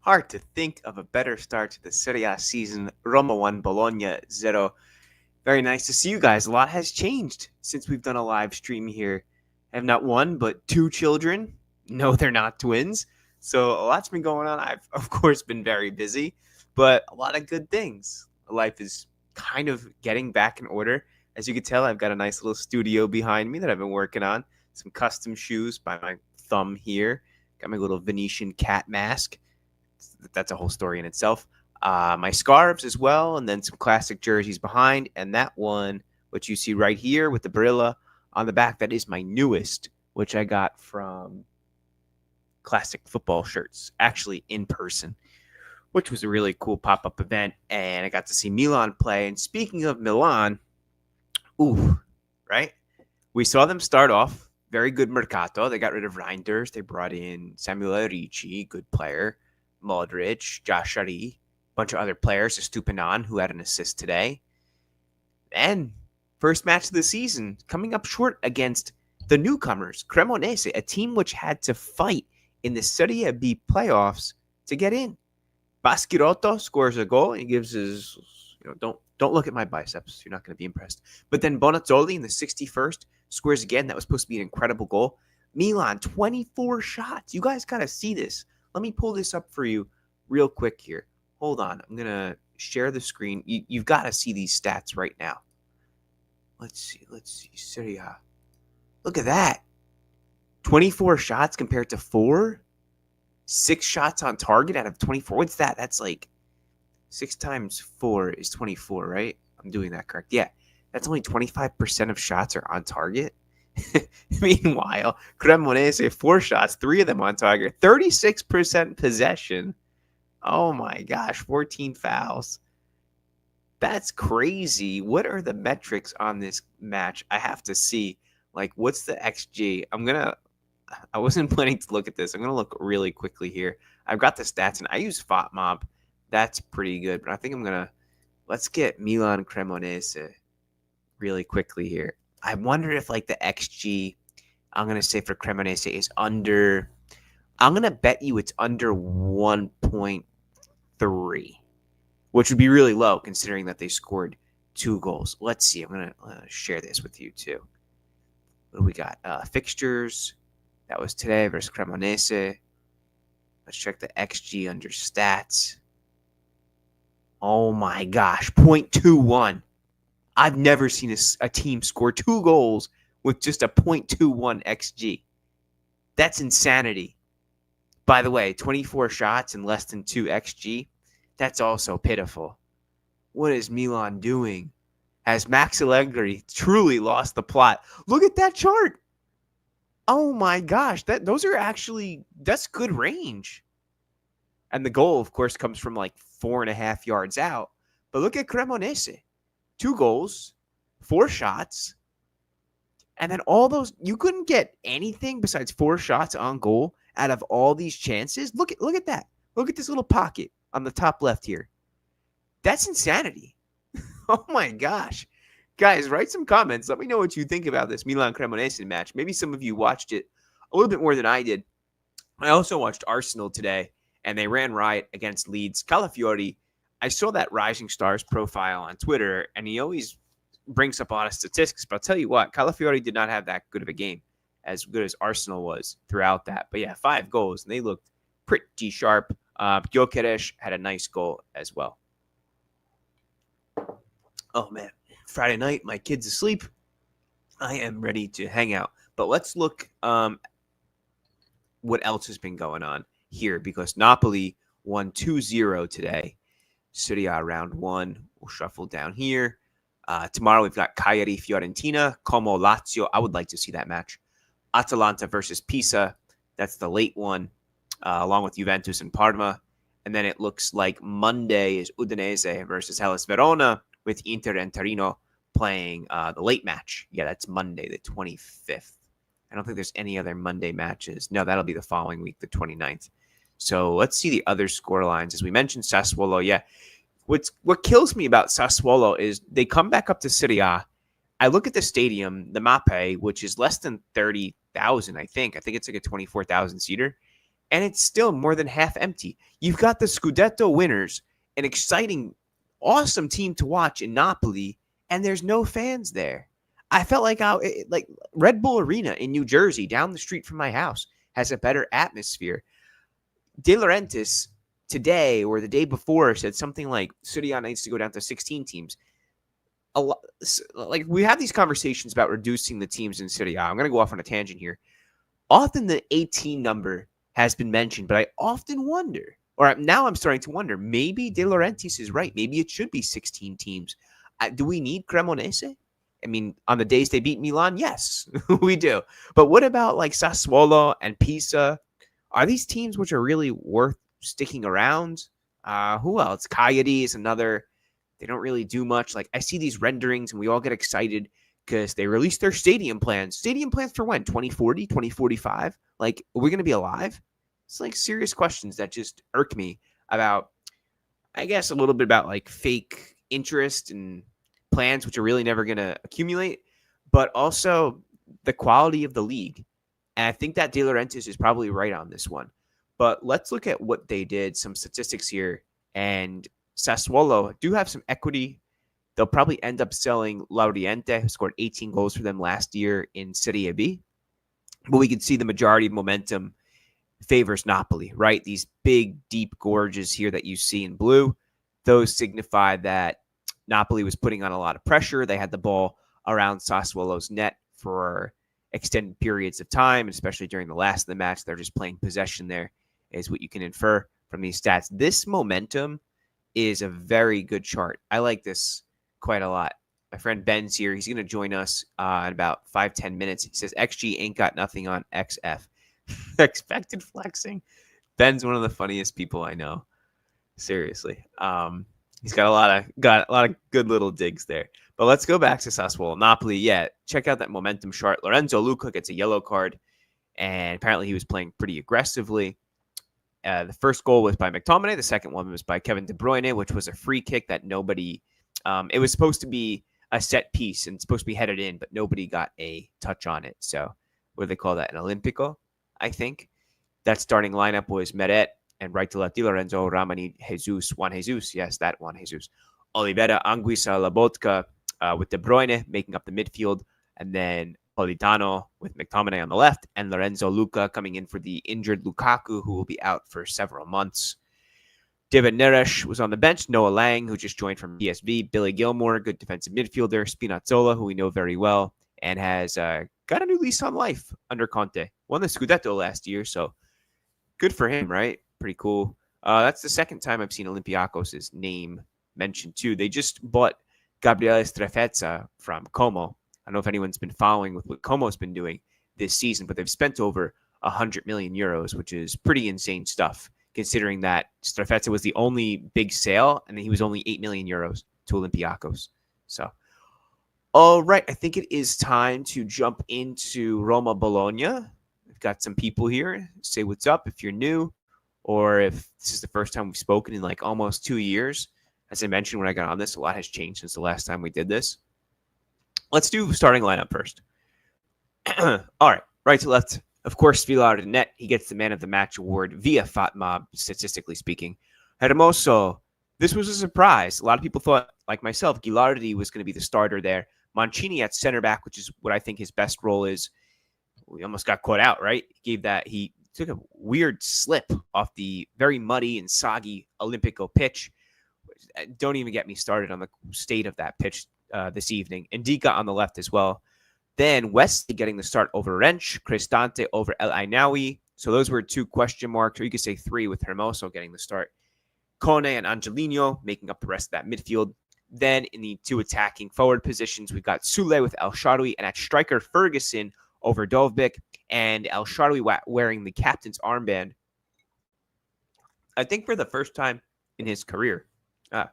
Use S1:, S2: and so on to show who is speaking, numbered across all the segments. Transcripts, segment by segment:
S1: Hard to think of a better start to the Serie A season. Roma 1, Bologna 0. Very nice to see you guys. A lot has changed since we've done a live stream here. I have not one, but two children. No, they're not twins. So a lot's been going on. I've, of course, been very busy, but a lot of good things. Life is kind of getting back in order. As you can tell, I've got a nice little studio behind me that I've been working on. Some custom shoes by my thumb here. Got my little Venetian cat mask. That's a whole story in itself. My scarves as well, and then some classic jerseys behind. And that one, which you see right here with the Barilla on the back, that is my newest, which I got from Classic Football Shirts, actually in person, which was a really cool pop-up event. And I got to see Milan play. And speaking of Milan, right? We saw them start off very good mercato. They got rid of Reinders. They brought in Samuel Ricci, good player. Modric, Josh Ari, bunch of other players, Estupinan, who had an assist today. And first match of the season, coming up short against the newcomers, Cremonese, a team which had to fight in the Serie B playoffs to get in. Baschirotto scores a goal and he gives his, don't look at my biceps. You're not going to be impressed. But then Bonazzoli in the 61st scores again. That was supposed to be an incredible goal. Milan, 24 shots. You guys got to see this. Let me pull this up for you real quick here. Hold on. I'm going to share the screen. You've got to see these stats right now. Let's see. Serie A. Look at that. 24 shots compared to 4. 6 shots on target out of 24. What's that? That's like 6 times 4 is 24, right? I'm doing that correct. Yeah. That's only 25% of shots are on target. Meanwhile, Cremonese, 4 shots, 3 of them on target, 36% possession. Oh my gosh, 14 fouls. That's crazy. What are the metrics on this match? I have to see. Like, what's the XG? I wasn't planning to look at this. I'm going to look really quickly here. I've got the stats, and I use FOTMob. That's pretty good, but I think let's get Milan Cremonese really quickly here. I wonder if like the XG, I'm going to say for Cremonese is under, I'm going to bet you it's under 1.3, which would be really low considering that they scored 2 goals. Let's see. I'm going to share this with you too. What do we got? Fixtures. That was today versus Cremonese. Let's check the XG under stats. Oh my gosh, 0.21. I've never seen a team score 2 goals with just a 0.21 XG. That's insanity. By the way, 24 shots and less than 2 XG, that's also pitiful. What is Milan doing? Has Max Allegri truly lost the plot? Look at that chart. Oh my gosh, that's good range. And the goal, of course, comes from like 4.5 yards out. But look at Cremonese. 2 goals, 4 shots, and then all those, you couldn't get anything besides 4 shots on goal out of all these chances. Look at that. Look at this little pocket on the top left here. That's insanity. Oh my gosh. Guys, write some comments. Let me know what you think about this Milan Cremonese match. Maybe some of you watched it a little bit more than I did. I also watched Arsenal today, and they ran riot against Leeds. Calafiori, I saw that Rising Stars profile on Twitter, and he always brings up a lot of statistics. But I'll tell you what, Calafiori did not have that good of a game, as good as Arsenal was throughout that. But yeah, 5 goals, and they looked pretty sharp. Gyökeres had a nice goal as well. Oh, man. Friday night, my kid's asleep. I am ready to hang out. But let's look what else has been going on here, because Napoli won 2-0 today. Serie A round 1. We'll shuffle down here. Tomorrow we've got Cagliari Fiorentina, Como Lazio. I would like to see that match. Atalanta versus Pisa. That's the late one, along with Juventus and Parma. And then it looks like Monday is Udinese versus Hellas Verona, with Inter and Torino playing the late match. Yeah, that's Monday, the 25th. I don't think there's any other Monday matches. No, that'll be the following week, the 29th. So let's see the other score lines. As we mentioned, Sassuolo, yeah. What kills me about Sassuolo is they come back up to Serie A. I look at the stadium, the Mappe, which is less than 30,000, I think. I think it's like a 24,000 seater. and it's still more than half empty. You've got the Scudetto winners, an exciting, awesome team to watch in Napoli, and there's no fans there. I felt like Red Bull Arena in New Jersey, down the street from my house, has a better atmosphere. De Laurentiis today or the day before said something like Serie A needs to go down to 16 teams. A lot, like we have these conversations about reducing the teams in Serie A. I'm going to go off on a tangent here. Often the 18 number has been mentioned, but I often wonder, or now I'm starting to wonder, maybe De Laurentiis is right. Maybe it should be 16 teams. Do we need Cremonese? I mean, on the days they beat Milan, yes, we do. But what about like Sassuolo and Pisa? Are these teams which are really worth sticking around? Who else? Cagliari is another. They don't really do much. Like I see these renderings and we all get excited because they released their stadium plans. Stadium plans for when? 2040, 2045? Like, are we going to be alive? It's like serious questions that just irk me about, I guess, a little bit about like fake interest and plans, which are really never going to accumulate, but also the quality of the league. And I think that De Laurentiis is probably right on this one. But let's look at what they did, some statistics here. And Sassuolo do have some equity. They'll probably end up selling Lauriente, who scored 18 goals for them last year in Serie B. But we can see the majority of momentum favors Napoli, right? These big, deep gorges here that you see in blue, those signify that Napoli was putting on a lot of pressure. They had the ball around Sassuolo's net for extended periods of time, especially during the last of the match. They're just playing possession there, is what you can infer from these stats. This momentum is a very good chart. I like this quite a lot. My friend Ben's here. He's going to join us in about 5-10 minutes. He says XG ain't got nothing on XF. Expected flexing. Ben's one of the funniest people I know. Seriously. He's got a lot of good little digs there. But let's go back to Sassuolo. Napoli, yeah. Check out that momentum chart. Lorenzo Luca gets a yellow card, and apparently he was playing pretty aggressively. The first goal was by McTominay. The second one was by Kevin De Bruyne, which was a free kick that nobody it was supposed to be a set piece and supposed to be headed in, but nobody got a touch on it. So what do they call that? An Olympico, I think. That starting lineup was Meret and right to left, Di Lorenzo, Ramani, Juan Jesus. Yes, that Juan Jesus. Oliveira, Anguissa, Lobotka with De Bruyne making up the midfield. And then Politano with McTominay on the left and Lorenzo Luca coming in for the injured Lukaku, who will be out for several months. David Neres was on the bench. Noah Lang, who just joined from PSV. Billy Gilmore, good defensive midfielder. Spinazzola, who we know very well, and has got a new lease on life under Conte. Won the Scudetto last year, so good for him, right? Pretty cool. That's the second time I've seen Olympiacos' name mentioned, too. They just bought Gabriele Strefezza from Como. I don't know if anyone's been following with what Como's been doing this season, but they've spent over 100 million euros, which is pretty insane stuff, considering that Strefezza was the only big sale, and he was only 8 million euros to Olympiacos. So, all right, I think it is time to jump into Roma-Bologna. We've got some people here. Say what's up if you're new, or if this is the first time we've spoken in like almost 2 years. As I mentioned when I got on this, a lot has changed since the last time we did this. Let's do starting lineup first. All right, right to left. Of course, Villar to net. He gets the man of the match award via FATMOB, statistically speaking. Hermoso, this was a surprise. A lot of people thought, like myself, Gilardi was going to be the starter there. Mancini at center back, which is what I think his best role is. We almost got caught out, right? He took a weird slip off the very muddy and soggy Olympico pitch. Don't even get me started on the state of that pitch this evening. Indica on the left as well. Then Wesley getting the start over Wrench, Cristante over El Ainawi. So those were 2 question marks, or you could say 3 with Hermoso getting the start. Kone and Angelino making up the rest of that midfield. Then in the 2 attacking forward positions, we've got Sule with El Shaarawy, and at striker Ferguson over Dovbyk, and El Shaarawy wearing the captain's armband. I think for the first time in his career, this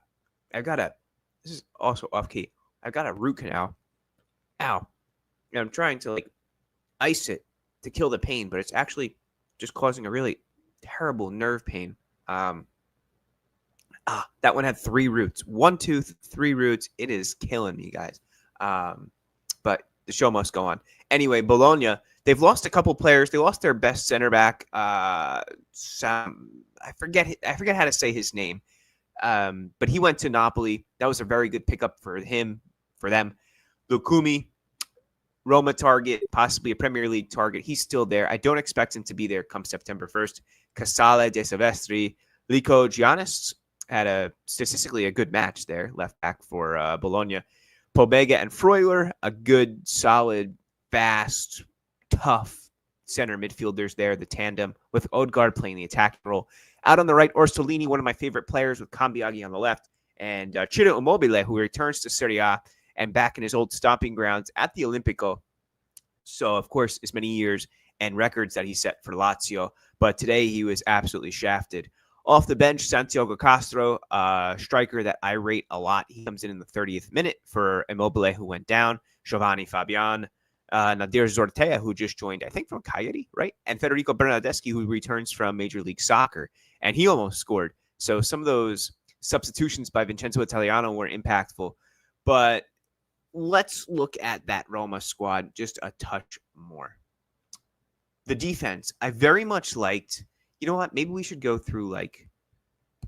S1: is also off key, I've got a root canal. Ow. And I'm trying to ice it to kill the pain, but it's actually just causing a really terrible nerve pain. That one had 3 roots. 1, 2, 3 roots. It is killing me, guys. But the show must go on. Anyway, Bologna, they've lost a couple players. They lost their best center back. I forget how to say his name. But he went to Napoli. That was a very good pickup for them. Lukumi, Roma target, possibly a Premier League target. He's still there. I don't expect him to be there come September 1st. Casale, De Silvestri, Lico Giannis had statistically a good match there, left back for Bologna. Pobega and Freuler, a good, solid, fast, tough center midfielders there, the tandem, with Odegaard playing the attacking role. Out on the right, Orsolini, one of my favorite players, with Cambiaghi on the left, and Ciro Immobile, who returns to Serie A and back in his old stomping grounds at the Olimpico. So, of course, as many years and records that he set for Lazio, but today he was absolutely shafted. Off the bench, Santiago Castro, striker that I rate a lot. He comes in the 30th minute for Immobile, who went down. Giovanni Fabian, Nadir Zortea, who just joined, I think, from Cagliari, right? And Federico Bernardeschi, who returns from Major League Soccer, and he almost scored. So some of those substitutions by Vincenzo Italiano were impactful. But let's look at that Roma squad just a touch more. The defense, I very much liked. You know what? Maybe we should go through like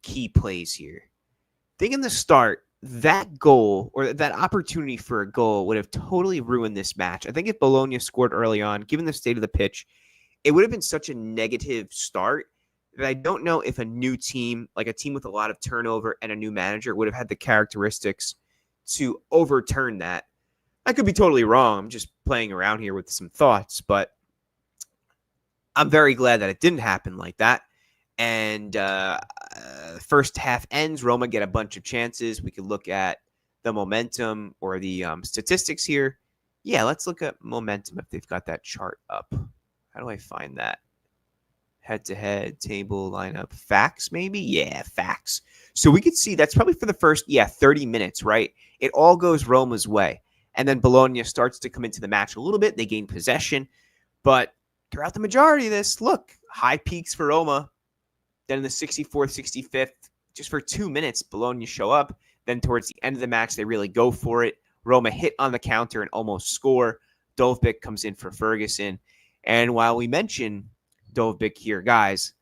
S1: key plays here. I think in the start, that goal or that opportunity for a goal would have totally ruined this match. I think if Bologna scored early on, given the state of the pitch, it would have been such a negative start that I don't know if a new team, like a team with a lot of turnover and a new manager, would have had the characteristics to overturn that. I could be totally wrong. I'm just playing around here with some thoughts, but I'm very glad that it didn't happen like that. And first half ends, Roma get a bunch of chances. We could look at the momentum or the statistics here. Yeah, let's look at momentum if they've got that chart up. How do I find that? Head-to-head, table, lineup, facts maybe? Yeah, facts. So we could see that's probably for the first, 30 minutes, right? It all goes Roma's way. And then Bologna starts to come into the match a little bit. They gain possession. But throughout the majority of this, look, high peaks for Roma. Then in the 64th, 65th, just for 2 minutes, Bologna show up. Then towards the end of the match, they really go for it. Roma hit on the counter and almost score. Dovbyk comes in for Ferguson. And while we mention Dovbyk here, guys,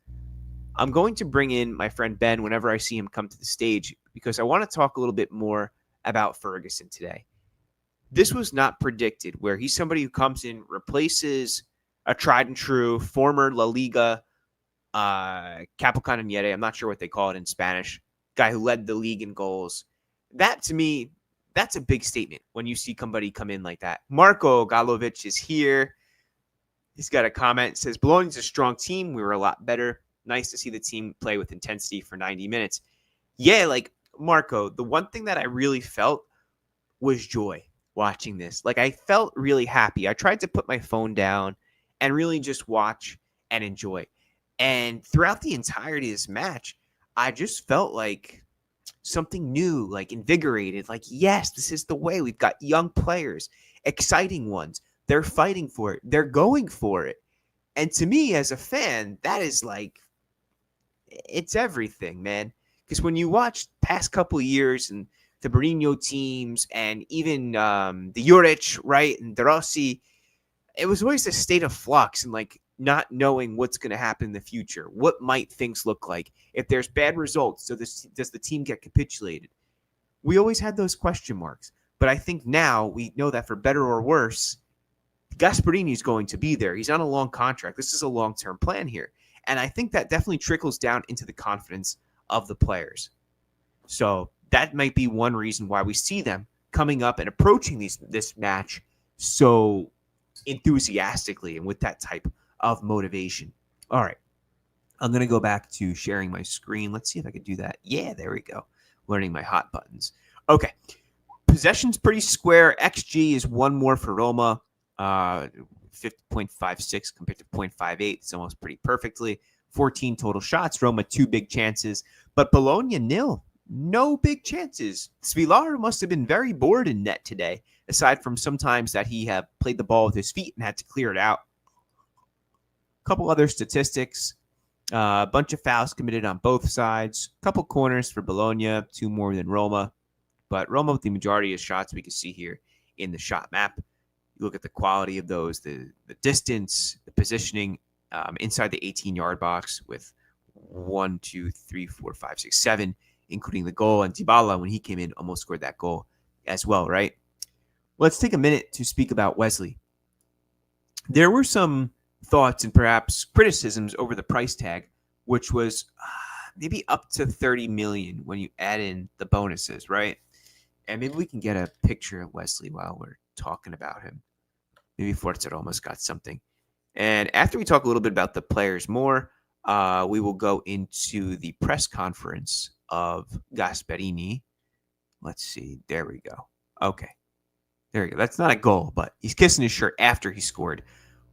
S1: I'm going to bring in my friend Ben whenever I see him come to the stage because I want to talk a little bit more about Ferguson today. This was not predicted, where he's somebody who comes in, replaces a tried and true former La Liga Capocannoniere, I'm not sure what they call it in Spanish, guy who led the league in goals. That, to me, that's a big statement when you see somebody come in like that. Marco Galovic is here. He's got a comment. It says, Bologna's a strong team. We were a lot better. Nice to see the team play with intensity for 90 minutes. Yeah, like, Marco, the one thing that I really felt was joy watching this. Like, I felt really happy. I tried to put my phone down and really just watch and enjoy. And throughout the entirety of this match, I just felt like something new, like invigorated. Like, yes, this is the way. We've got young players, exciting ones. They're fighting for it. They're going for it. And to me, as a fan, that is like, it's everything, man. Because when you watch past couple of years and the Mourinho teams and even the Juric, right, and De Rossi, it was always a state of flux and like not knowing what's going to happen in the future. What might things look like? If there's bad results, does the team get capitulated? We always had those question marks. But I think now we know that for better or worse, Gasprini is going to be there. He's on a long contract. This is a long-term plan here. And I think that definitely trickles down into the confidence of the players. So that might be one reason why we see them coming up and approaching this match so enthusiastically and with that type of motivation. All right. I'm going to go back to sharing my screen. Let's see if I can do that. Yeah, there we go. Learning my hot buttons. Okay. Possession's pretty square. XG is one more for Roma. 50.56 compared to 0.58. It's almost pretty perfectly. 14 total shots. Roma, 2 big chances. But Bologna, nil. No big chances. Svilar must have been very bored in net today, aside from sometimes that he had played the ball with his feet and had to clear it out. A couple other statistics. A bunch of fouls committed on both sides. A couple corners for Bologna, 2 more than Roma. But Roma with the majority of shots we can see here in the shot map. You look at the quality of those, the distance, the positioning inside the 18-yard box with 1, 2, 3, 4, 5, 6, 7, including the goal. And Dybala, when he came in, almost scored that goal as well, right? Let's take a minute to speak about Wesley. There were some thoughts and perhaps criticisms over the price tag, which was maybe up to 30 million when you add in the bonuses, right? And maybe we can get a picture of Wesley while we're talking about him. Maybe Forza almost got something. And after we talk a little bit about the players more, we will go into the press conference of Gasperini. Let's see. There we go. Okay. There we go. That's not a goal, but he's kissing his shirt after he scored.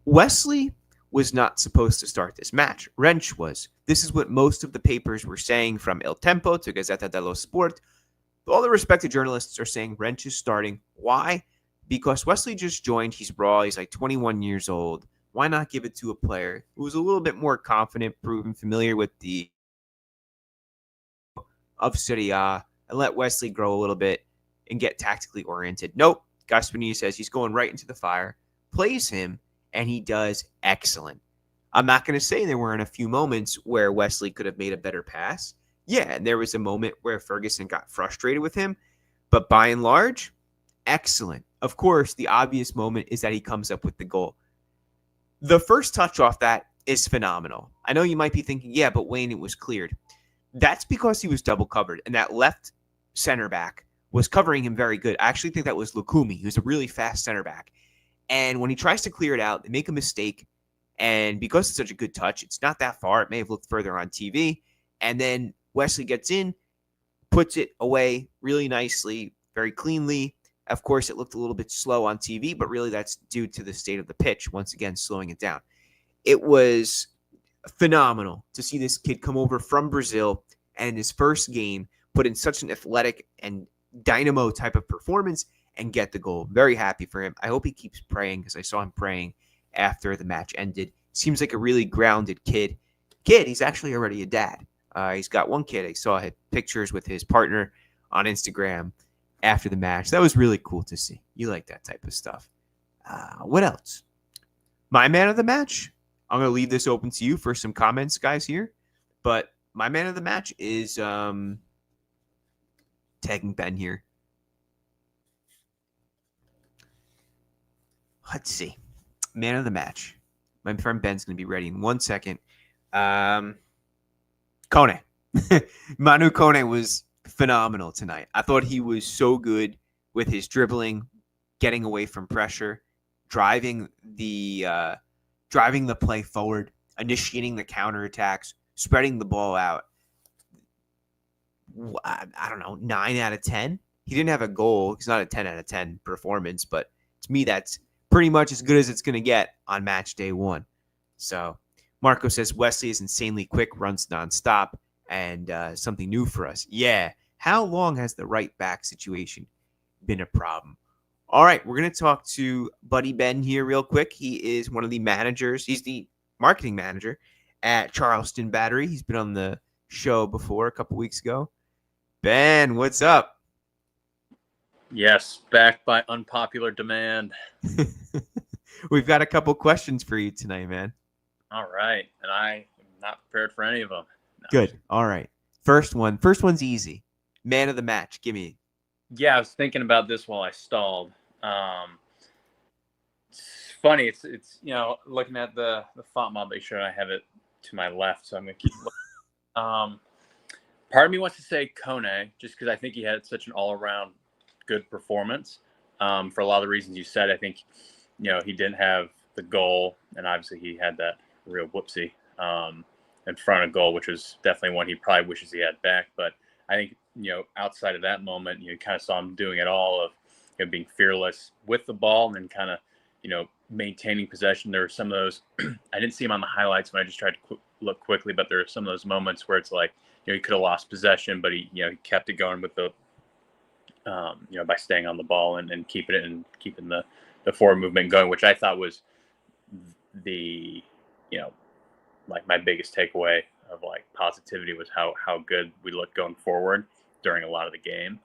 S1: Wesley was not supposed to start this match. Wrench was. This is what most of the papers were saying, from Il Tempo to Gazzetta dello Sport. All the respected journalists are saying Wrench is starting. Why? Because Wesley just joined. He's raw. He's like 21 years old. Why not give it to a player who's a little bit more confident, proven, familiar with the of Serie A, and let Wesley grow a little bit and get tactically oriented? Nope. Gasprini says he's going right into the fire, plays him, and he does excellent. I'm not going to say there weren't a few moments where Wesley could have made a better pass. Yeah, and there was a moment where Ferguson got frustrated with him, but by and large, excellent. Of course, the obvious moment is that he comes up with the goal. The first touch off that is phenomenal. I know you might be thinking, yeah, but Wayne, it was cleared. That's because he was double covered, and that left center back was covering him very good. I actually think that was Lukumi, who's a really fast center back. And when he tries to clear it out, they make a mistake. And because it's such a good touch, it's not that far. It may have looked further on TV. And then Wesley gets in, puts it away really nicely, very cleanly. Of course, it looked a little bit slow on TV, but really that's due to the state of the pitch, once again, slowing it down. It was phenomenal to see this kid come over from Brazil and in his first game put in such an athletic and dynamo type of performance and get the goal. Very happy for him. I hope he keeps praying, because I saw him praying after the match ended. Seems like a really grounded kid. He's actually already a dad. He's got one kid. I saw pictures with his partner on Instagram after the match. That was really cool to see. You like that type of stuff. What else? My man of the match? I'm going to leave this open to you for some comments, guys, here. But my man of the match is tagging Ben here. Let's see. Man of the match. My friend Ben's going to be ready in 1 second. Kone. Manu Kone was phenomenal tonight. I thought he was so good with his dribbling, getting away from pressure, driving the play forward, initiating the counterattacks, spreading the ball out. I don't know, 9 out of 10. He didn't have a goal. He's not a 10 out of 10 performance, but to me, that's pretty much as good as it's going to get on match day 1. So Marco says Wesley is insanely quick, runs nonstop, and something new for us. Yeah. How long has the right back situation been a problem? All right, we're going to talk to Buddy Ben here real quick. He is one of the managers. He's the marketing manager at Charleston Battery. He's been on the show before a couple weeks ago. Ben, what's up?
S2: Yes, back by unpopular demand.
S1: We've got a couple questions for you tonight, man.
S2: All right, and I am not prepared for any of them. No.
S1: Good. All right. First one's easy. Man of the match. Give me.
S2: Yeah, I was thinking about this while I stalled. It's funny. It's looking at the font, I'll make sure I have it to my left, so I'm gonna keep looking. Part of me wants to say Kone, just because I think he had such an all-around good performance. For a lot of the reasons you said, I think he didn't have the goal, and obviously he had that real whoopsie in front of goal, which was definitely one he probably wishes he had back. But I think outside of that moment, you kind of saw him doing it all of being fearless with the ball and then kind of maintaining possession. There were some of those I didn't see him on the highlights when I just tried to look quickly, but there are some of those moments where it's like he could have lost possession, but he kept it going with the by staying on the ball and keeping it and keeping the forward movement going, which I thought was the like my biggest takeaway of like positivity was how good we looked going forward during a lot of the game,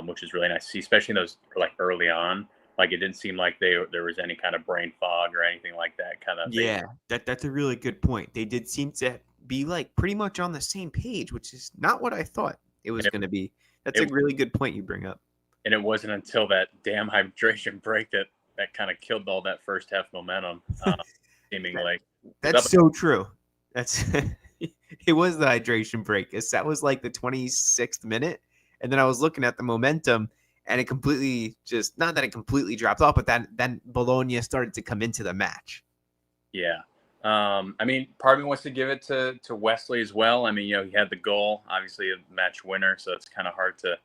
S2: which is really nice to see, especially in those like early on Like it didn't seem like there was any kind of brain fog or anything like that. Kind of
S1: Yeah, that's a really good point. They did seem to be like pretty much on the same page, which is not what I thought it was
S2: it,
S1: going to be. That's a
S2: it
S1: really good point you bring up.
S2: and it wasn't until that damn hydration break that kind of killed all that first half momentum. Seemingly,
S1: That's so true. That's it was the hydration break. That was like the 26th minute, and then I was looking at the momentum, and it completely just not that it completely dropped off, but then Bologna started to come into the match.
S2: Yeah. I mean, part of me wants to give it to Wesley as well. I mean, he had the goal, obviously a match winner, so it's kind of hard to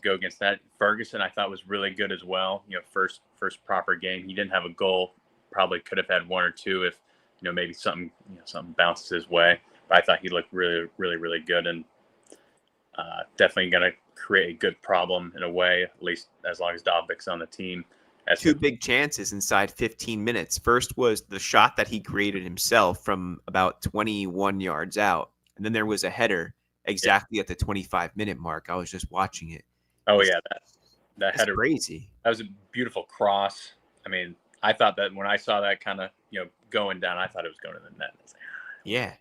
S2: go against that. Ferguson, I thought was really good as well. First proper game. He didn't have a goal. Probably could have had one or two if maybe something bounced his way. But I thought he looked really, really, really good, and definitely going to create a good problem in a way, at least as long as Dovbik's on the team.
S1: Two big chances inside 15 minutes. First was the shot that he created himself from about 21 yards out. And then there was a header exactly at the 25-minute mark. I was just watching it.
S2: Oh, yeah. That header.
S1: Crazy.
S2: That was a beautiful cross. I mean, I thought that when I saw that kind of, going down, I thought it was going to the net. I was like,
S1: yeah.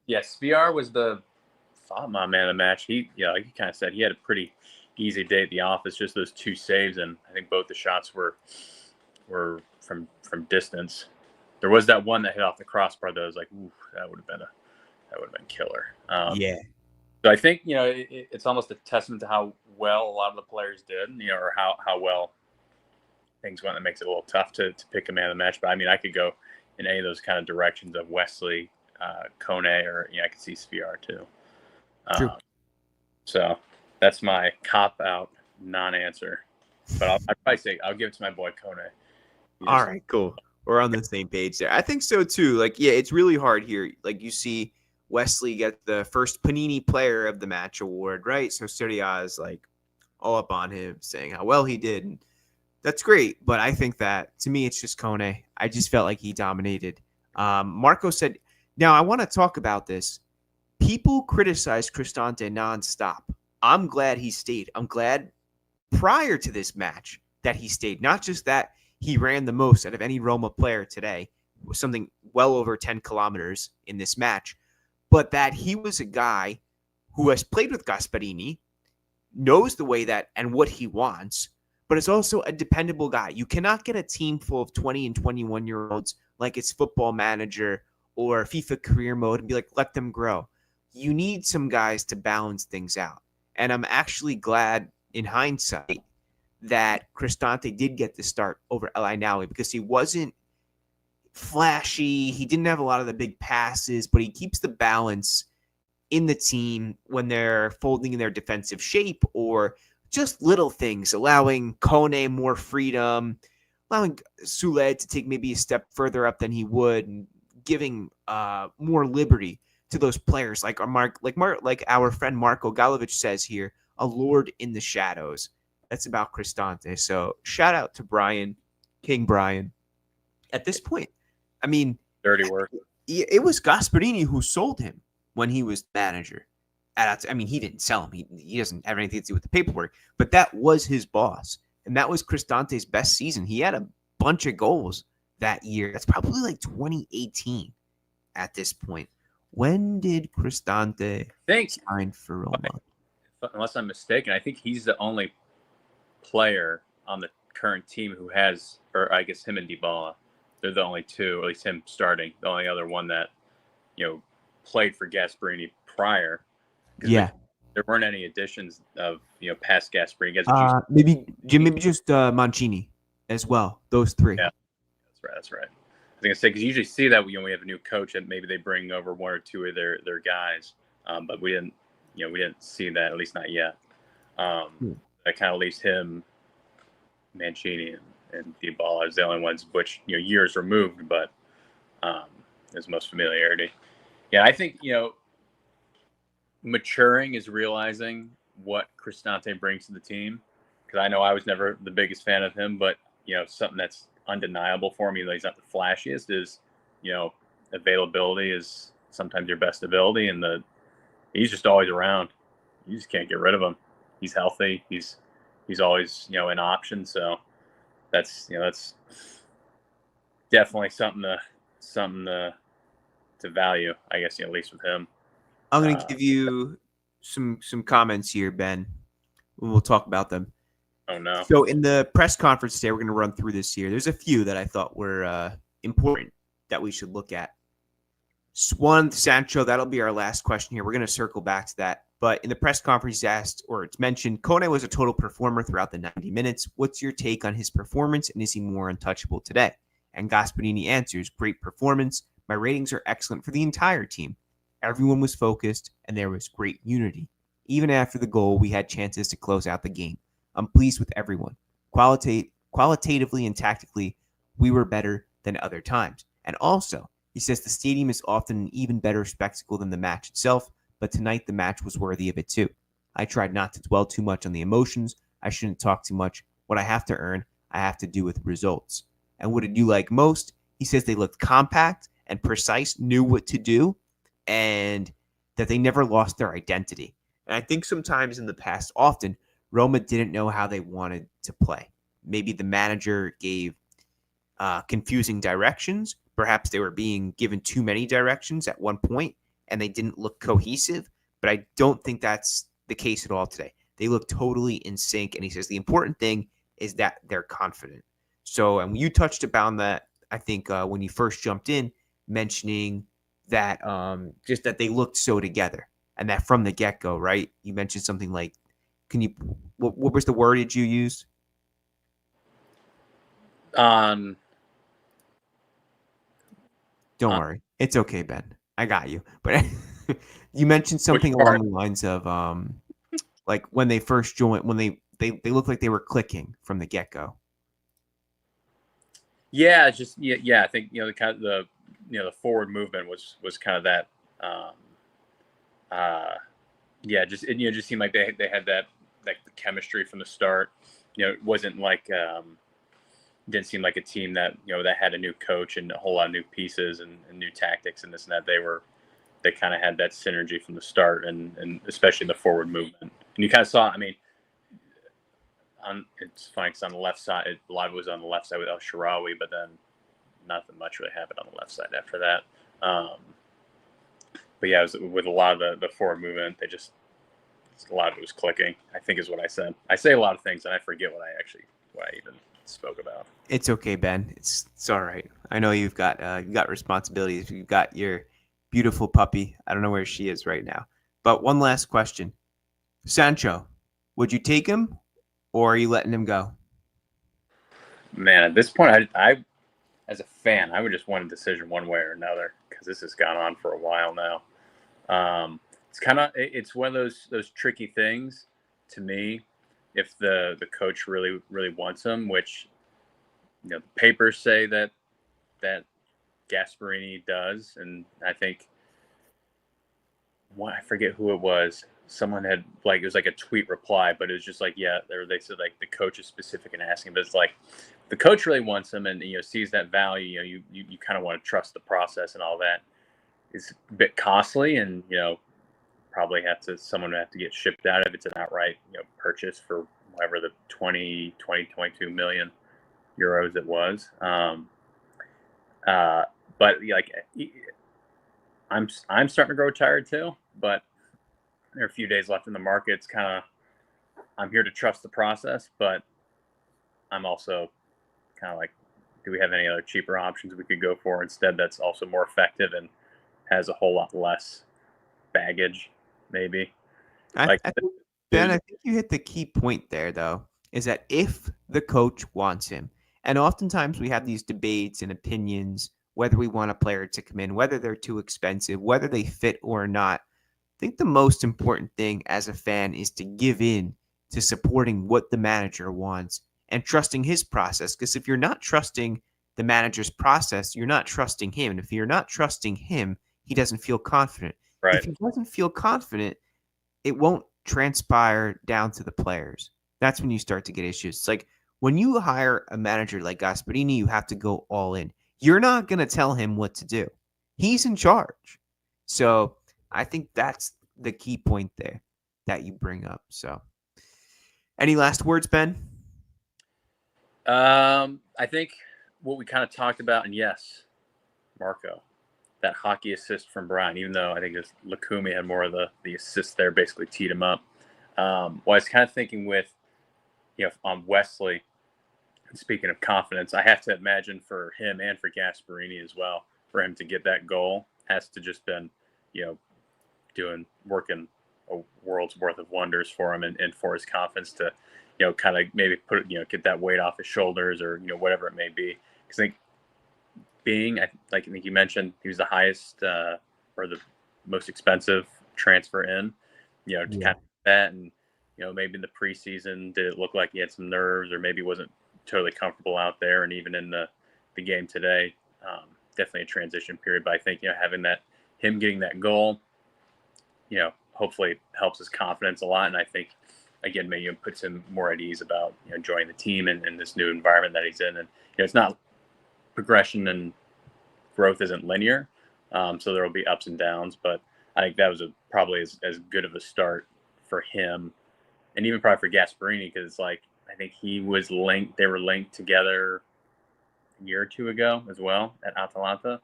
S2: Yeah, Spiar was the man of the match. He kind of said he had a pretty easy day at the office, just those two saves, and I think both the shots were from distance. There was that one that hit off the crossbar that was like, ooh, that would have been killer.
S1: Yeah.
S2: So I think it's almost a testament to how well a lot of the players did, or how well things went. That makes it a little tough to pick a man of the match. But I mean, I could go in any of those kind of directions of Wesley, Kone, or I could see Spiar too.
S1: True.
S2: So that's my cop-out non-answer. But I'd probably say I'll give it to my boy Kone.
S1: All right, cool. We're on the same page there. I think so too. Like, yeah, it's really hard here. Like, you see Wesley get the first Panini Player of the Match award, right? So Serie A is like all up on him, saying how well he did. And that's great, but I think that to me, it's just Kone. I just felt like he dominated. Marco said, now I want to talk about this. People criticize Cristante nonstop. I'm glad he stayed. I'm glad prior to this match that he stayed. Not just that he ran the most out of any Roma player today, something well over 10 kilometers in this match, but that he was a guy who has played with Gasprini, knows the way that and what he wants, but is also a dependable guy. You cannot get a team full of 20 and 21-year-olds like it's Football Manager or FIFA Career Mode and be like, let them grow. You need some guys to balance things out. And I'm actually glad in hindsight that Cristante did get the start over El Ainaoui because he wasn't flashy. He didn't have a lot of the big passes, but he keeps the balance in the team when they're folding in their defensive shape or just little things, allowing Kone more freedom, allowing Sule to take maybe a step further up than he would, and giving more liberty to those players like our friend Marco Galovic says here, a lord in the shadows. That's about Cristante. So shout out to Brian, King Brian. At this point, I mean,
S2: dirty work.
S1: It was Gasparini who sold him when he was manager. I mean, he didn't sell him. He doesn't have anything to do with the paperwork, but that was his boss. And that was Cristante's best season. He had a bunch of goals that year. That's probably like 2018 at this point. When did Cristante sign for Roma?
S2: Unless I'm mistaken, I think he's the only player on the current team who has, or I guess him and Dybala, they're the only two, or at least him starting, the only other one that, played for Gasparini prior.
S1: Yeah.
S2: There weren't any additions of, past Gasprini.
S1: Maybe just Mancini as well. Those three.
S2: Yeah, that's right. I was going to say, because you usually see that when we have a new coach and maybe they bring over one or two of their guys. But we didn't see that, at least not yet. That kind of leaves him, Mancini and Dybala as the only ones which, years removed, but there's most familiarity. Yeah, I think, maturing is realizing what Cristante brings to the team. Because I know I was never the biggest fan of him, but, something that's undeniable for me, though he's not the flashiest, is, availability is sometimes your best ability, and he's just always around. You just can't get rid of him. He's healthy. He's he's always an option. So that's that's definitely something to value, I guess, at least with him.
S1: I'm going to give you some comments here, Ben. We'll talk about them.
S2: Oh no!
S1: So in the press conference today, we're going to run through this here. There's a few that I thought were important that we should look at. One, Sancho, that'll be our last question here. We're going to circle back to that. But in the press conference, he's asked, or it's mentioned, Kone was a total performer throughout the 90 minutes. What's your take on his performance, and is he more untouchable today? And Gasprini answers, great performance. My ratings are excellent for the entire team. Everyone was focused, and there was great unity. Even after the goal, we had chances to close out the game. I'm pleased with everyone. Qualitatively and tactically, we were better than other times. And also, he says the stadium is often an even better spectacle than the match itself, but tonight the match was worthy of it too. I tried not to dwell too much on the emotions. I shouldn't talk too much. What I have to earn, I have to do with results. And what did you like most? He says they looked compact and precise, knew what to do, and that they never lost their identity. And I think sometimes in the past, often, Roma didn't know how they wanted to play. Maybe the manager gave confusing directions. Perhaps they were being given too many directions at one point, and they didn't look cohesive. But I don't think that's the case at all today. They look totally in sync. And he says the important thing is that they're confident. So, and you touched upon that, I think, when you first jumped in, mentioning that just that they looked so together, and that from the get-go, right? You mentioned something like, what was the wordage you used?
S2: Um,
S1: Don't worry. It's okay, Ben. I got you. But you mentioned something along the lines of like when they first joined, when they looked like they were clicking from the get-go.
S2: Yeah, just I think the kind of the forward movement was kind of that. It just seemed like they had that, like, the chemistry from the start. It wasn't like didn't seem like a team that that had a new coach and a whole lot of new pieces and new tactics and this and that. They kind of had that synergy from the start, and especially the forward movement. And you kind of saw, I mean, it's funny because on the left side, a lot of it was on the left side with El Shaarawy, but then nothing much really happened on the left side after that. But yeah, it was, with a lot of the forward movement, a lot of it was clicking, I think is what I said. I say a lot of things and I forget what I even spoke about.
S1: It's okay, Ben. It's all right. I know you've got responsibilities. You've got your beautiful puppy. I don't know where she is right now. But one last question. Sancho, would you take him, or are you letting him go?
S2: Man, at this point, I as a fan, I would just want a decision one way or another, because this has gone on for a while now. It's one of those tricky things to me. If the coach really wants him, which the papers say that Gasparini does, and I think I forget who it was. Someone had, like, it was like a tweet reply, but it was just like, yeah, they said like the coach is specific in asking, but it's like the coach really wants him and sees that value. You kind of want to trust the process and all that. It's a bit costly, and probably someone would have to get shipped out if it's an outright purchase for whatever the 22 million euros it was. But like, I'm starting to grow tired too, but there are a few days left in the market. It's kind of, I'm here to trust the process, but I'm also kind of like, do we have any other cheaper options we could go for instead that's also more effective and has a whole lot less baggage, maybe?
S1: I think, Ben, I think you hit the key point there, though, is that if the coach wants him, and oftentimes we have these debates and opinions, whether we want a player to come in, whether they're too expensive, whether they fit or not. I think the most important thing as a fan is to give in to supporting what the manager wants and trusting his process. Because if you're not trusting the manager's process, you're not trusting him. And if you're not trusting him, he doesn't feel confident.
S2: Right.
S1: If he doesn't feel confident, it won't transpire down to the players. That's when you start to get issues. It's like when you hire a manager like Gasparini, you have to go all in. You're not going to tell him what to do. He's in charge. So I think that's the key point there that you bring up. So Any last words, Ben?
S2: I think what we kind of talked about, and yes, Marco, that hockey assist from Brian, even though I think Lukumi had more of the assist there, basically teed him up. Well, I was kind of thinking with, on Wesley, speaking of confidence, I have to imagine for him and for Gasparini as well, for him to get that goal has to just been, you know, working a world's worth of wonders for him and for his confidence to, kind of maybe get that weight off his shoulders or, whatever it may be. Because I think I think you mentioned, he was the highest or the most expensive transfer in, to kind of that. And, maybe in the preseason, did it look like he had some nerves or maybe wasn't totally comfortable out there? And even in the game today, definitely a transition period. But I think, having him getting that goal, hopefully helps his confidence a lot. And I think, again, maybe it puts him more at ease about, joining the team and this new environment that he's in. And, it's not progression and growth isn't linear. So there will be ups and downs, but I think that was probably as good of a start for him and even probably for Gasparini. Cause I think they were linked together a year or two ago as well at Atalanta.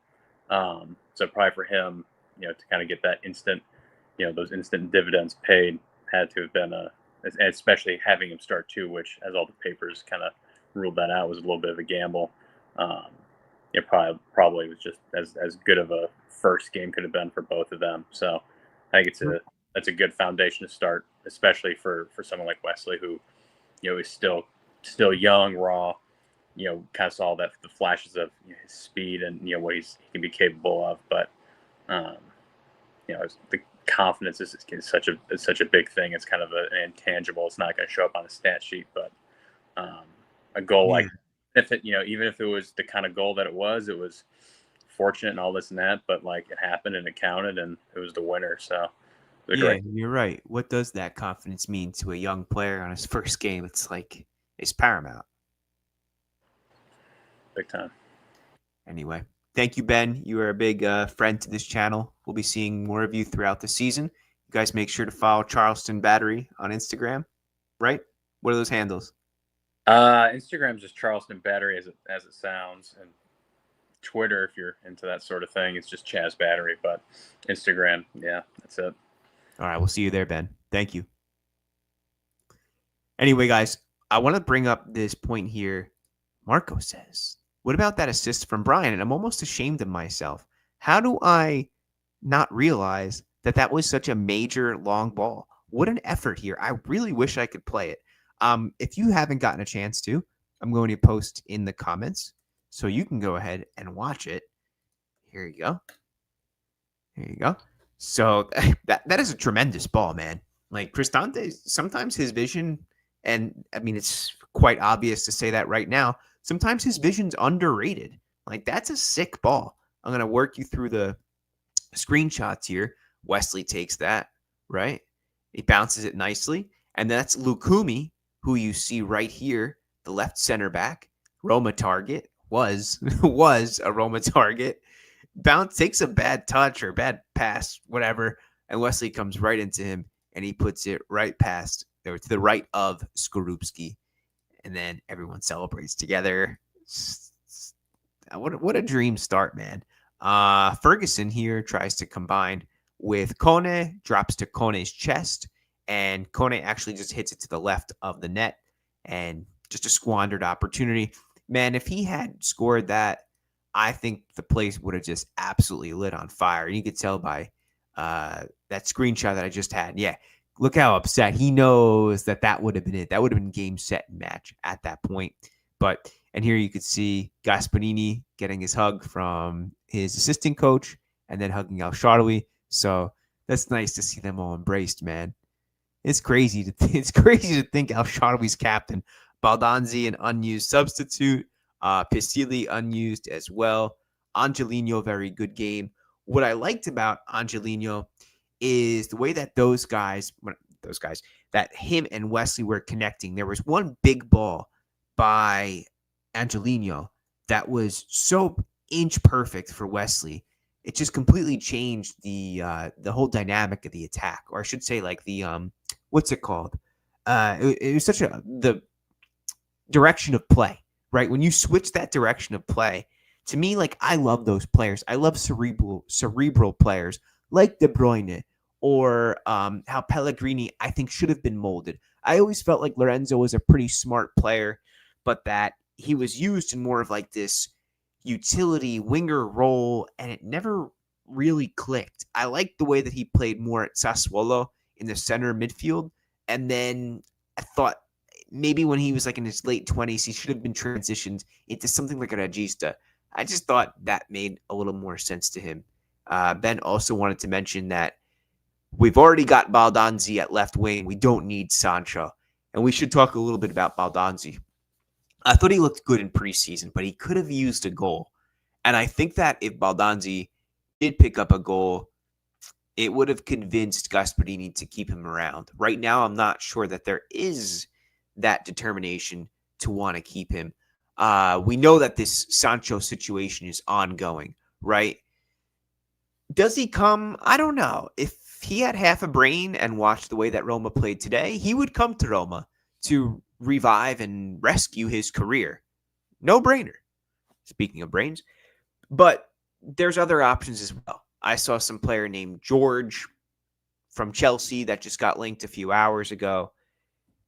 S2: So probably for him, to kind of get that instant, those instant dividends paid had to have been especially having him start too, which, as all the papers kind of ruled that out, was a little bit of a gamble. It probably was just as good of a first game could have been for both of them. So I think that's a good foundation to start, especially for someone like Wesley, who, is still young, raw, kind of saw the flashes of his speed and, what he can be capable of. But, the confidence is such a big thing. It's kind of an intangible. It's not going to show up on a stat sheet, but a goal like if it, even if it was the kind of goal that it was fortunate and all this and that, but it happened and it counted and it was the winner. So
S1: you're right. What does that confidence mean to a young player on his first game? It's paramount.
S2: Big time.
S1: Anyway, thank you, Ben. You are a big friend to this channel. We'll be seeing more of you throughout the season. You guys make sure to follow Charleston Battery on Instagram, right? What are those handles?
S2: Instagram's just Charleston Battery as it sounds, and Twitter, if you're into that sort of thing, it's just Chaz Battery. But Instagram, yeah, that's it.
S1: All right, we'll see you there, Ben. Thank you. Anyway, guys, I want to bring up this point here. Marco says, what about that assist from Brian? And I'm almost ashamed of myself. How do I not realize that was such a major long ball? What an effort here. I really wish I could play it. If you haven't gotten a chance to, I'm going to post in the comments so you can go ahead and watch it. Here you go. Here you go. So that is a tremendous ball, man. Cristante, sometimes his vision, and I mean, it's quite obvious to say that right now, sometimes his vision's underrated. That's a sick ball. I'm going to work you through the screenshots here. Wesley takes that, right? He bounces it nicely. And that's Lukumi, who you see right here, the left center back. Roma target was a Roma target. Takes a bad touch or bad pass, whatever, and Wesley comes right into him, and he puts it right past, or to the right of Skorupski, and then everyone celebrates together. What a dream start, man. Ferguson here tries to combine with Kone, drops to Kone's chest, and Kone actually just hits it to the left of the net, and just a squandered opportunity. Man, if he had scored that, I think the place would have just absolutely lit on fire. You could tell by that screenshot that I just had. Yeah, look how upset. He knows that would have been it. That would have been game, set, and match at that point. And here you could see Gasparini getting his hug from his assistant coach and then hugging El Shaarawy. So that's nice to see them all embraced, man. It's crazy to think El Shaarawy's captain, Baldanzi an unused substitute, Pisili unused as well. Angelino, very good game. What I liked about Angelino is the way that that him and Wesley were connecting. There was one big ball by Angelino that was so inch perfect for Wesley. It just completely changed the whole dynamic of the attack, or I should say, the what's it called? it was such the direction of play, right? When you switch that direction of play, to me, like I love those players. I love cerebral players like De Bruyne or how Pellegrini I think should have been molded. I always felt like Lorenzo was a pretty smart player, but that he was used in more of like this utility winger role, and it never really clicked. I liked the way that he played more at Sassuolo in the center midfield, and then I thought maybe when he was like in his late 20s, he should have been transitioned into something like a regista. I just thought that made a little more sense to him. Ben also wanted to mention that we've already got Baldanzi at left wing. We don't need Sancho. And we should talk a little bit about Baldanzi. I thought he looked good in preseason, but he could have used a goal. And I think that if Baldanzi did pick up a goal, it would have convinced Gasprini to keep him around. Right now, I'm not sure that there is that determination to want to keep him. We know that this Sancho situation is ongoing, right? Does he come? I don't know. If he had half a brain and watched the way that Roma played today, he would come to Roma to revive and rescue his career. No brainer. Speaking of brains. But there's other options as well. I saw some player named George from Chelsea that just got linked a few hours ago.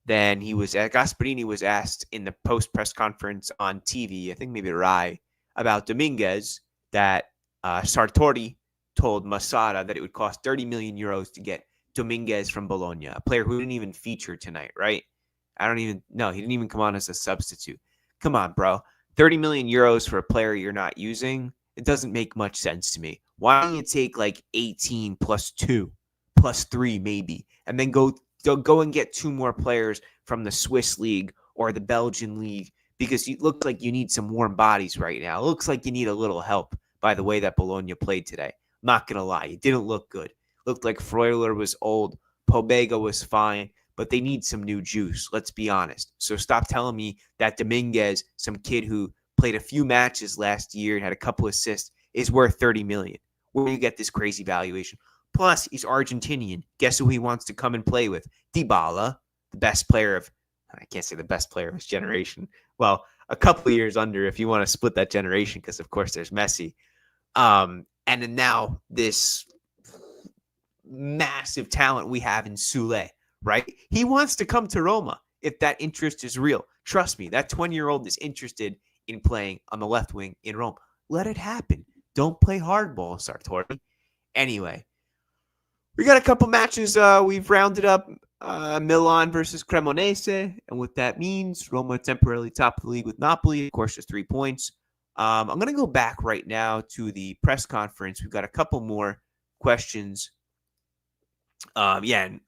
S1: Then Gasparini was asked in the post-press conference on TV, I think maybe Rai, about Dominguez, that Sartori told Masada that it would cost 30 million euros to get Dominguez from Bologna, a player who didn't even feature tonight, right? He didn't even come on as a substitute. Come on, bro. 30 million euros for a player you're not using, it doesn't make much sense to me. Why don't you take like 18 plus 2, plus 3 maybe, and then go and get 2 more players from the Swiss league or the Belgian league, because it looks like you need some warm bodies right now. It looks like you need a little help by the way that Bologna played today. I'm not going to lie. It didn't look good. Looked like Freuler was old. Pobega was fine, but they need some new juice. Let's be honest. So stop telling me that Dominguez, some kid who played a few matches last year and had a couple assists, is worth 30 million. Where do you get this crazy valuation? Plus, he's Argentinian. Guess who he wants to come and play with? Dybala, the best player of, I can't say the best player of his generation. Well, a couple of years under if you want to split that generation, because of course there's Messi. And then now this massive talent we have in Sule, right? He wants to come to Roma if that interest is real. Trust me, that 20-year-old is interested in playing on the left wing in Rome. Let it happen. Don't play hardball, Sartori. Anyway, we got a couple matches. We've rounded up Milan versus Cremonese, and what that means, Roma temporarily top of the league with Napoli. Of course, just 3 points. I'm going to go back right now to the press conference. We've got a couple more questions. And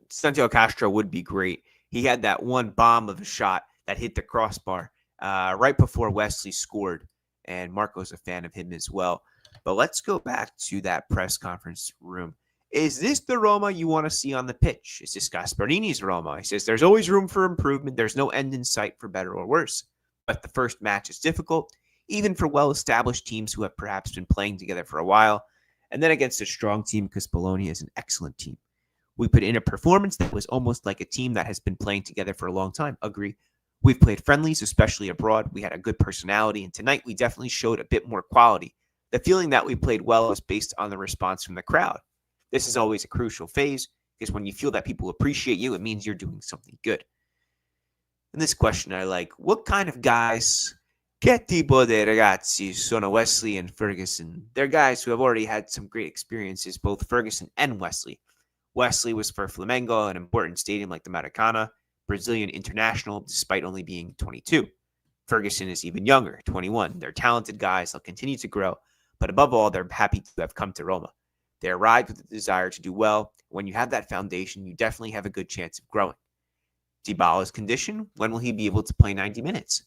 S1: Santiago Castro would be great. He had that one bomb of a shot that hit the crossbar right before Wesley scored, and Marco's a fan of him as well. But let's go back to that press conference room. Is this the Roma you want to see on the pitch? Is this Gasparini's Roma? He says there's always room for improvement. There's no end in sight for better or worse. But the first match is difficult, even for well-established teams who have perhaps been playing together for a while. And then against a strong team, because Bologna is an excellent team. We put in a performance that was almost like a team that has been playing together for a long time. Agree. We've played friendlies, especially abroad. We had a good personality, and tonight we definitely showed a bit more quality. The feeling that we played well is based on the response from the crowd. This is always a crucial phase, because when you feel that people appreciate you, it means you're doing something good. And this question I like, what kind of guys, che tipo di ragazzi sono Wesley and Ferguson? They're guys who have already had some great experiences, both Ferguson and Wesley. Wesley was for Flamengo, an important stadium like the Maracana, Brazilian international, despite only being 22. Ferguson is even younger, 21. They're talented guys. They'll continue to grow. But above all, they're happy to have come to Roma. They arrived with the desire to do well. When you have that foundation, you definitely have a good chance of growing. Dybala's condition, when will he be able to play 90 minutes?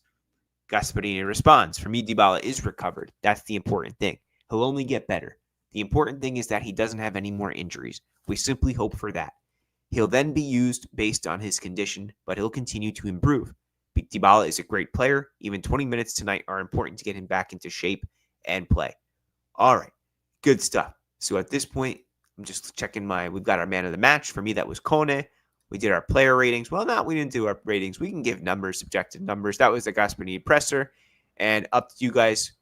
S1: Gasparini responds, for me, Dybala is recovered. That's the important thing. He'll only get better. The important thing is that he doesn't have any more injuries. We simply hope for that. He'll then be used based on his condition, but he'll continue to improve. Dybala is a great player. Even 20 minutes tonight are important to get him back into shape and play. All right, good stuff. So at this point, I'm just checking we've got our man of the match. For me, that was Kone. We did our player ratings. Well, no, we didn't do our ratings. We can give numbers, subjective numbers. That was the Gasprini presser. And up to you guys.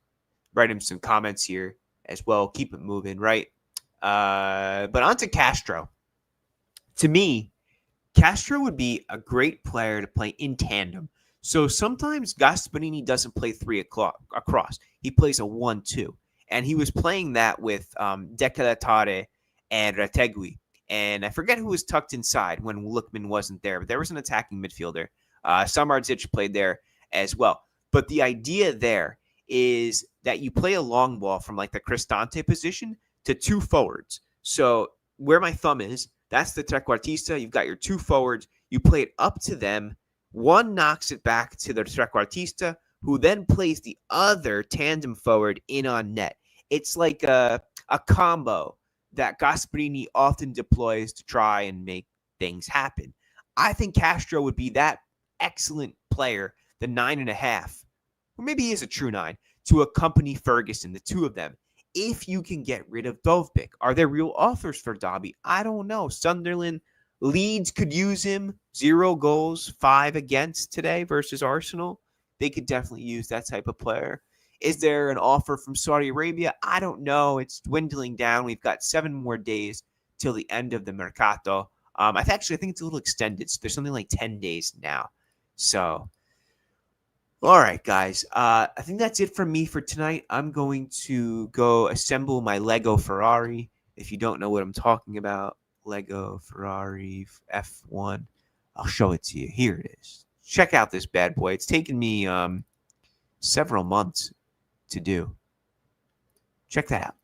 S1: Write him some comments here as well. Keep it moving, right? But on to Castro. To me, Castro would be a great player to play in tandem. So sometimes Gasparini doesn't play 3 o'clock across. He plays a 1-2. And he was playing that with Decalatare and Retegui. And I forget who was tucked inside when Lookman wasn't there, but there was an attacking midfielder. Samardzic played there as well. But the idea there is that you play a long ball from like the Cristante position to 2 forwards. So where my thumb is, that's the trequartista. You've got your 2 forwards. You play it up to them. One knocks it back to the trequartista, who then plays the other tandem forward in on net. It's like a combo that Gasprini often deploys to try and make things happen. I think Castro would be that excellent player, the 9.5, or maybe he is a true 9, to accompany Ferguson, the 2 of them. If you can get rid of Dovbyk. Are there real offers for Dobby? I don't know. Sunderland, Leeds could use him. 0 goals, 5 against today versus Arsenal. They could definitely use that type of player. Is there an offer from Saudi Arabia? I don't know. It's dwindling down. We've got 7 more days till the end of the Mercato. I think it's a little extended. So there's something like 10 days now. So, all right, guys. I think that's it from me for tonight. I'm going to go assemble my Lego Ferrari. If you don't know what I'm talking about, Lego Ferrari F1. I'll show it to you. Here it is. Check out this bad boy. It's taken me several months to do. Check that out.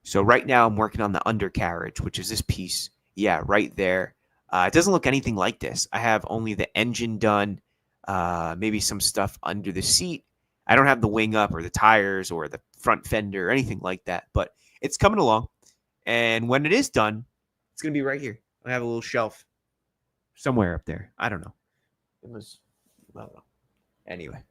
S1: So right now I'm working on the undercarriage, which is this piece. Yeah, right there. It doesn't look anything like this. I have only the engine done, maybe some stuff under the seat. I don't have the wing up or the tires or the front fender or anything like that, but it's coming along. And when it is done, it's going to be right here. I have a little shelf somewhere up there. I don't know. I don't know. Anyway,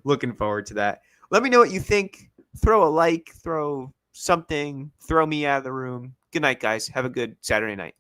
S1: looking forward to that. Let me know what you think. Throw a like, throw something, throw me out of the room. Good night, guys. Have a good Saturday night.